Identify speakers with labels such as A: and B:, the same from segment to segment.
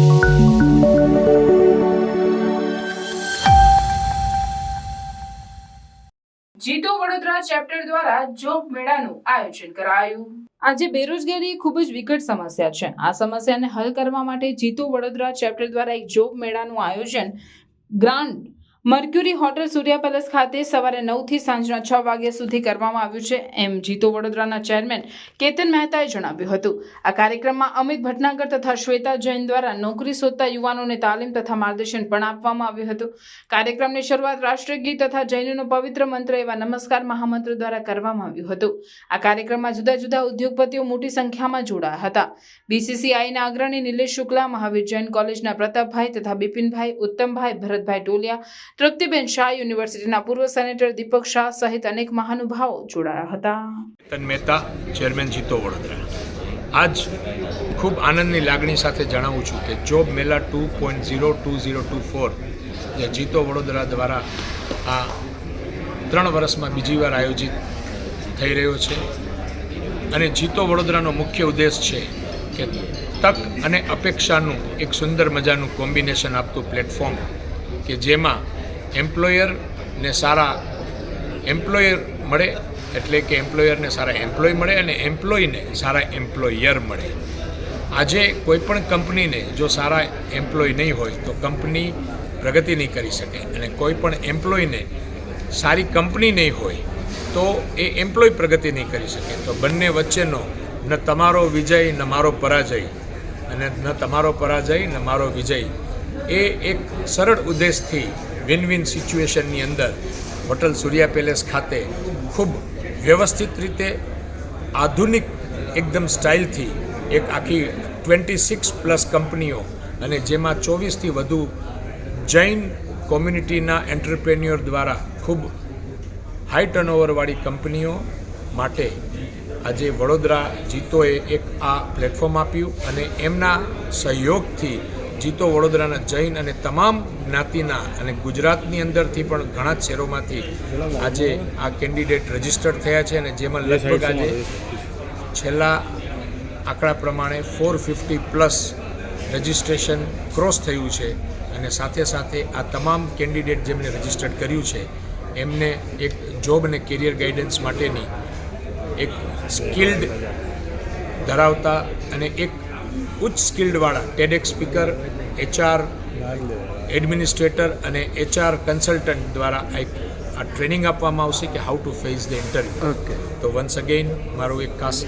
A: જીતો Vadodara chapter દ્વારા job મેળાનું આયોજન કરાયું। આજે બેરોજગારી ખૂબ જ વિકટ સમસ્યા છે। આ સમસ્યાને હલ કરવા માટે જીતો વડોદરા ચેપ્ટર દ્વારા એક જોબ મેળાનું આયોજન ગ્રાન્ડ મર્ક્યુરી હોટેલ સૂર્યા પેલેસ ખાતે સવારે 9 થી સાંજના 6 વાગ્યા સુધી કરવામાં આવ્યું છે, એમ જીતો વડોદરાના ચેરમેન કેતન મહેતાએ જણાવ્યું હતું। આ કાર્યક્રમમાં અમિત ભટનાગર તથા શ્વેતા જૈન દ્વારા નોકરી શોધતા યુવાનોને તાલીમ તથા માર્ગદર્શન પણ આપવામાં આવ્યું હતું। કાર્યક્રમની શરૂઆત રાષ્ટ્રીય ગીત તથા જૈનોનો પવિત્ર મંત્ર એવા નમસ્કાર મહામંત્ર દ્વારા કરવામાં આવ્યું હતું। આ કાર્યક્રમમાં જુદા જુદા ઉદ્યોગપતિઓ મોટી સંખ્યામાં જોડાયા હતા। બીસીસીઆઈના અગ્રણી નિલેશ શુક્લા, મહાવીર જૈન કોલેજના પ્રતાપભાઈ તથા બિપિનભાઈ, ઉત્તમભાઈ, ભરતભાઈ ટોલિયા, તૃપ્તિબેન શાહ, યુનિવર્સિટીના પૂર્વ સેનેટર દીપક શાહ સહિત અનેક મહાનુભાવો જોડાયા હતા।
B: કેતન મહેતા, ચેરમેન જીતો વડોદરા। આજ ખૂબ આનંદની લાગણી સાથે જણાવું છું કે જોબ મેળા 2.0 2024 જે જીતો વડોદરા દ્વારા આ 3 વર્ષમાં બીજી વાર આયોજિત થઈ રહ્યો છે અને જીતો વડોદરાનો મુખ્ય ઉદ્દેશ છે કે તક અને અપેક્ષાનું એક સુંદર મજાનું કોમ્બિનેશન આપતું પ્લેટફોર્મ કે જેમાં એમ્પ્લોયરને સારા એમ્પ્લોયર મળે, એટલે કે એમ્પ્લોયરને સારા એમ્પ્લોય મળે અને એમ્પ્લોયને સારા એમ્પ્લોયર મળે। આજે કોઈપણ કંપનીને જો સારા એમ્પ્લોય નહીં હોય તો કંપની પ્રગતિ નહીં કરી શકે અને કોઈ પણ એમ્પ્લોયને સારી કંપની નહીં હોય તો એ એમ્પ્લોય પ્રગતિ નહીં કરી શકે। તો બંને વચ્ચેનો ન તમારો વિજય ન મારો પરાજય અને ન તમારો પરાજય ન મારો વિજય એ એક સરળ ઉદ્દેશથી વિન વિન સિચ્યુએશનની અંદર હોટલ સૂર્યા પેલેસ ખાતે ખૂબ વ્યવસ્થિત રીતે આધુનિક એકદમ સ્ટાઇલથી એક આખી 26+ કંપનીઓ અને જેમાં 24થી વધુ જૈન કોમ્યુનિટીના એન્ટરપ્રેન્યોર દ્વારા ખૂબ હાઈ ટર્નઓવરવાળી કંપનીઓ માટે આજે વડોદરા જીતોએ એક આ પ્લેટફોર્મ આપ્યું અને એમના સહયોગથી જીતો વડોદરાના જૈન અને તમામ જ્ઞાતિના અને ગુજરાતની અંદરથી પણ ઘણા જ શહેરોમાંથી આજે આ કેન્ડિડેટ રજિસ્ટર્ડ થયા છે અને જેમાં લગભગ આજે છેલ્લા આંકડા પ્રમાણે 450+ રજિસ્ટ્રેશન ક્રોસ થયું છે અને સાથે સાથે આ તમામ કેન્ડિડેટ જેમને રજિસ્ટર્ડ કર્યું છે એમને એક જોબ અને કેરિયર ગાઈડન્સ માટેની એક સ્કિલ્ડ ધરાવતા અને એક ઉચ્ચ સ્કિલ્ડવાળા ટેડેક્સ સ્પીકર, HR એડમિનિસ્ટ્રેટર અને HR કન્સલ્ટન્ટ દ્વારા આ ટ્રેનિંગ આપવામાં આવશે કે how to face the interview. તો વન્સ અગેઇન મારું એક ખાસ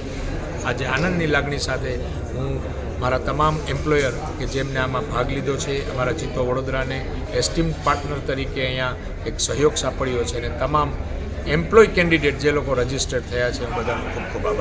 B: આજે આનંદની લાગણી સાથે હું મારા તમામ એમ્પ્લોયર કે જેમને આમાં ભાગ લીધો છે, અમારા જીતો વડોદરાને એસ્ટીમ પાર્ટનર તરીકે અહીંયા એક સહયોગ સાંપડ્યો છે અને તમામ એમ્પ્લોય કેન્ડિડેટ જે લોકો રજિસ્ટર્ડ થયા છે બધાનો ખૂબ ખૂબ આભાર।